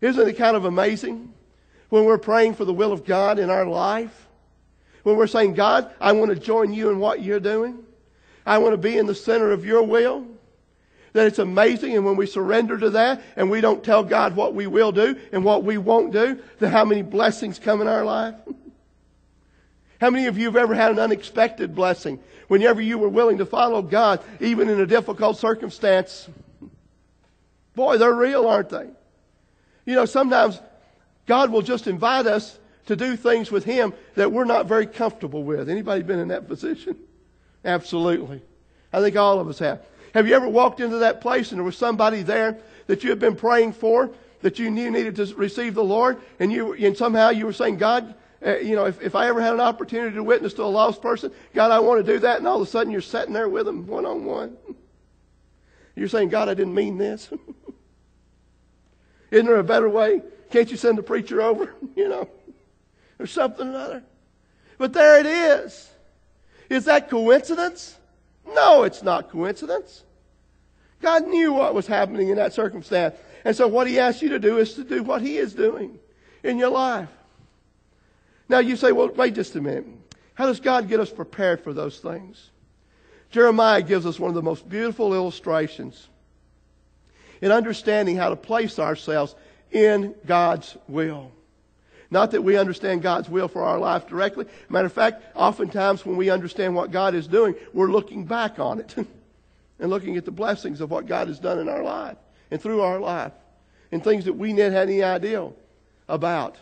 Isn't it kind of amazing when we're praying for the will of God in our life? When we're saying, God, I want to join you in what you're doing. I want to be in the center of your will. That it's amazing, and when we surrender to that and we don't tell God what we will do and what we won't do, that how many blessings come in our life? How many of you have ever had an unexpected blessing whenever you were willing to follow God, even in a difficult circumstance? Boy, they're real, aren't they? You know, sometimes God will just invite us to do things with Him that we're not very comfortable with. Anybody been in that position? Absolutely. I think all of us have. Have you ever walked into that place and there was somebody there that you had been praying for, that you knew needed to receive the Lord, and somehow you were saying, God, if I ever had an opportunity to witness to a lost person, God, I want to do that, and all of a sudden you're sitting there with them one-on-one. You're saying, God, I didn't mean this. Isn't there a better way? Can't you send the preacher over? Or something or another. But there it is. Is that coincidence? No, it's not coincidence. God knew what was happening in that circumstance. And so what He asks you to do is to do what He is doing in your life. Now you say, well, wait just a minute. How does God get us prepared for those things? Jeremiah gives us one of the most beautiful illustrations in understanding how to place ourselves in God's will. Not that we understand God's will for our life directly. Matter of fact, oftentimes when we understand what God is doing, we're looking back on it and looking at the blessings of what God has done in our life and through our life and things that we didn't have any idea about.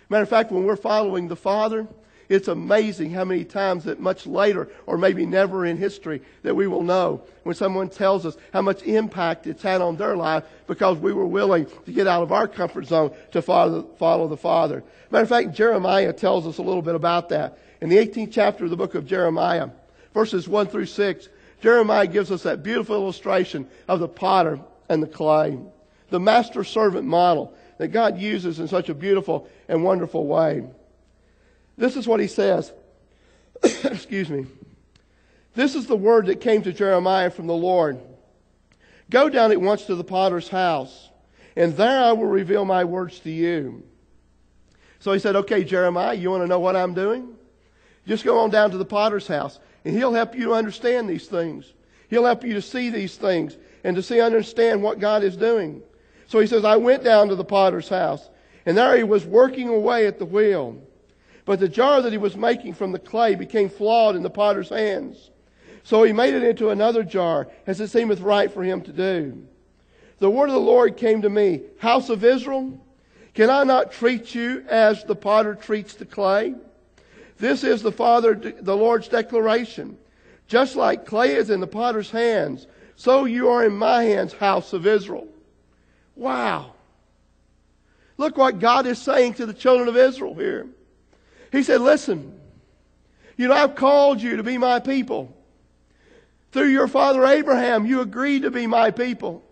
Matter of fact, when we're following the Father, it's amazing how many times that much later, or maybe never in history, that we will know when someone tells us how much impact it's had on their life because we were willing to get out of our comfort zone to follow the Father. Matter of fact, Jeremiah tells us a little bit about that. In the 18th chapter of the book of Jeremiah, verses 1 through 6, Jeremiah gives us that beautiful illustration of the potter and the clay, the master-servant model that God uses in such a beautiful and wonderful way. This is what he says. Excuse me. This is the word that came to Jeremiah from the Lord. Go down at once to the potter's house, and there I will reveal my words to you. So he said, okay, Jeremiah, you want to know what I'm doing? Just go on down to the potter's house, and he'll help you to understand these things. He'll help you to see these things and to understand what God is doing. So he says, I went down to the potter's house, and there he was working away at the wheel. But the jar that he was making from the clay became flawed in the potter's hands. So he made it into another jar, as it seemeth right for him to do. The word of the Lord came to me, House of Israel, can I not treat you as the potter treats the clay? This is the Lord's declaration. Just like clay is in the potter's hands, so you are in my hands, House of Israel. Wow. Look what God is saying to the children of Israel here. He said, listen, I've called you to be my people. Through your father Abraham, you agreed to be my people.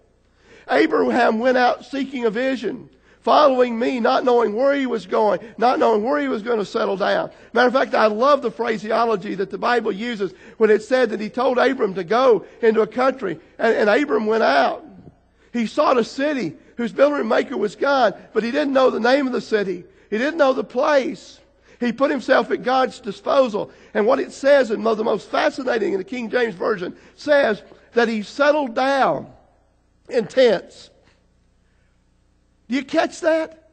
Abraham went out seeking a vision, following me, not knowing where he was going, not knowing where he was going to settle down. Matter of fact, I love the phraseology that the Bible uses when it said that he told Abram to go into a country, and Abram went out. He sought a city whose builder and maker was God, but he didn't know the name of the city. He didn't know the place. He put himself at God's disposal. And what it says, and the most fascinating in the King James Version, says that he settled down in tents. Do you catch that?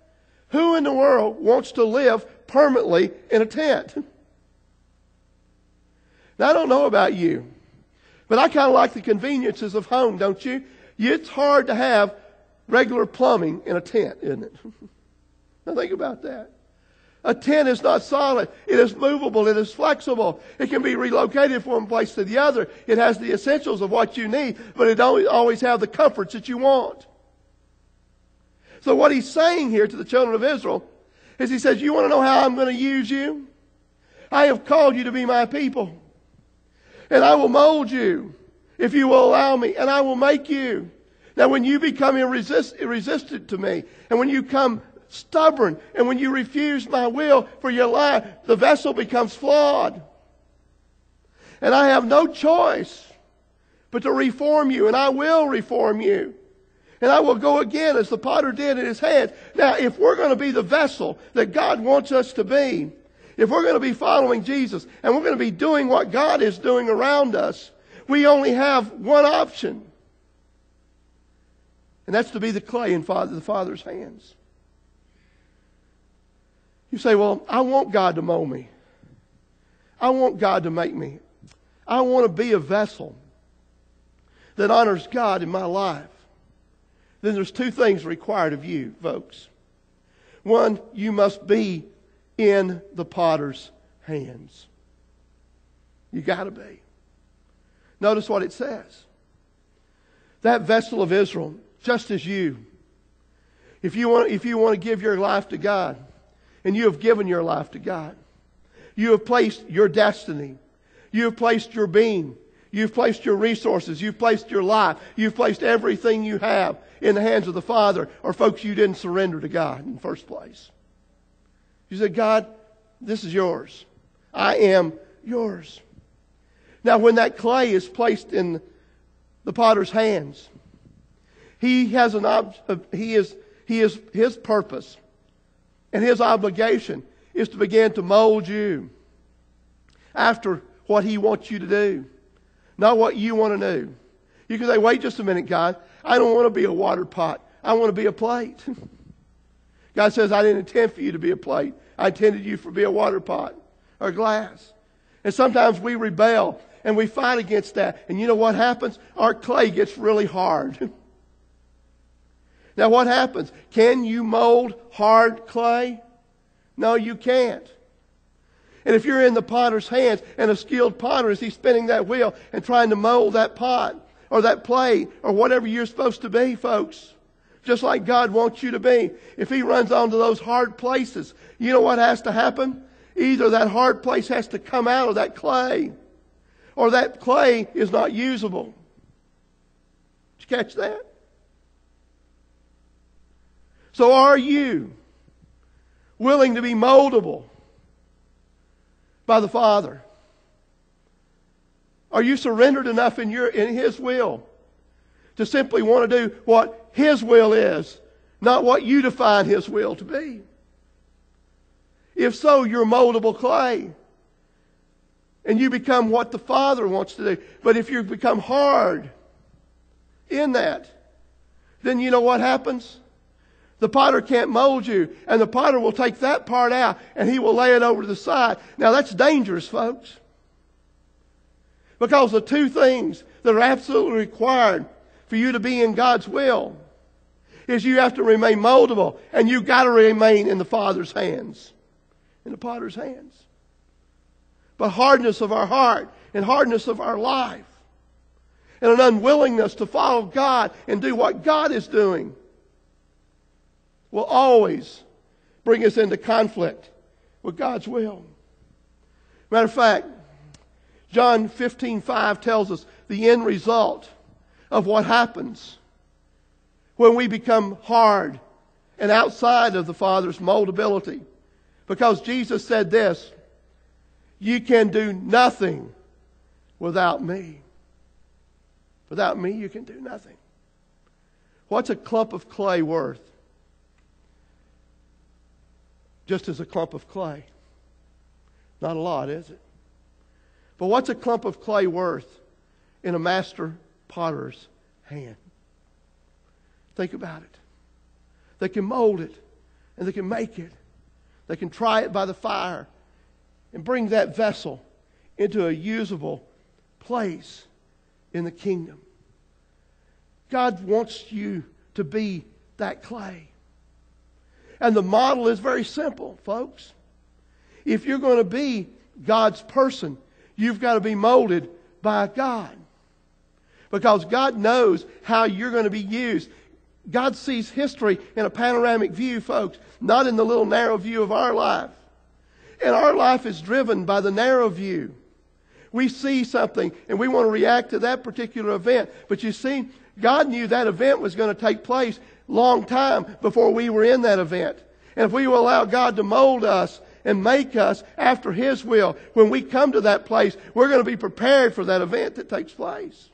Who in the world wants to live permanently in a tent? Now, I don't know about you, but I kind of like the conveniences of home, don't you? It's hard to have regular plumbing in a tent, isn't it? Now think about that. A tent is not solid. It is movable. It is flexible. It can be relocated from one place to the other. It has the essentials of what you need, but it don't always have the comforts that you want. So what he's saying here to the children of Israel is he says, you want to know how I'm going to use you? I have called you to be my people. And I will mold you if you will allow me. And I will make you. Now when you become resistant to me, and when you come stubborn, and when you refuse my will for your life, the vessel becomes flawed. And I have no choice but to reform you, and I will reform you. And I will go again as the potter did in his hands. Now, if we're going to be the vessel that God wants us to be, if we're going to be following Jesus, and we're going to be doing what God is doing around us, we only have one option. And that's to be the clay in the Father's hands. You say, well, I want God to mold me. I want God to make me. I want to be a vessel that honors God in my life. Then there's two things required of you, folks. One, you must be in the potter's hands. You got to be. Notice what it says. That vessel of Israel, just as you, if you want to give your life to God, and you have given your life to God, you have placed your destiny, you have placed your being, you've placed your resources, you've placed your life, you've placed everything you have in the hands of the Father, or folks, you didn't surrender to God in the first place. You said, God, this is yours. I am yours. Now, when that clay is placed in the potter's hands, he has his purpose and his obligation is to begin to mold you after what he wants you to do, not what you want to do. You can say, wait just a minute, God. I don't want to be a water pot. I want to be a plate. God says, I didn't intend for you to be a plate. I intended you to be a water pot or glass. And sometimes we rebel and we fight against that. And you know what happens? Our clay gets really hard. Now what happens? Can you mold hard clay? No, you can't. And if you're in the potter's hands and a skilled potter, is he spinning that wheel and trying to mold that pot or that plate or whatever you're supposed to be, folks? Just like God wants you to be. If he runs onto those hard places, you know what has to happen? Either that hard place has to come out of that clay, or that clay is not usable. Did you catch that? So are you willing to be moldable by the Father? Are you surrendered enough in his will to simply want to do what his will is, not what you define his will to be? If so, you're moldable clay. And you become what the Father wants to do. But if you become hard in that, then you know what happens? The potter can't mold you. And the potter will take that part out and he will lay it over to the side. Now that's dangerous, folks. Because the two things that are absolutely required for you to be in God's will is you have to remain moldable, and you've got to remain in the Father's hands, in the potter's hands. But hardness of our heart and hardness of our life and an unwillingness to follow God and do what God is doing will always bring us into conflict with God's will. Matter of fact, John 15:5 tells us the end result of what happens when we become hard and outside of the Father's moldability. Because Jesus said this, you can do nothing without me. Without me, you can do nothing. What's a clump of clay worth? Just as a clump of clay. Not a lot, is it? But what's a clump of clay worth in a master potter's hand? Think about it. They can mold it and they can make it. They can try it by the fire and bring that vessel into a usable place in the kingdom. God wants you to be that clay. And the model is very simple, folks. If you're going to be God's person, you've got to be molded by God. Because God knows how you're going to be used. God sees history in a panoramic view, folks, not in the little narrow view of our life. And our life is driven by the narrow view. We see something and we want to react to that particular event. But you see, God knew that event was going to take place long time before we were in that event. And if we will allow God to mold us and make us after his will, when we come to that place, we're going to be prepared for that event that takes place.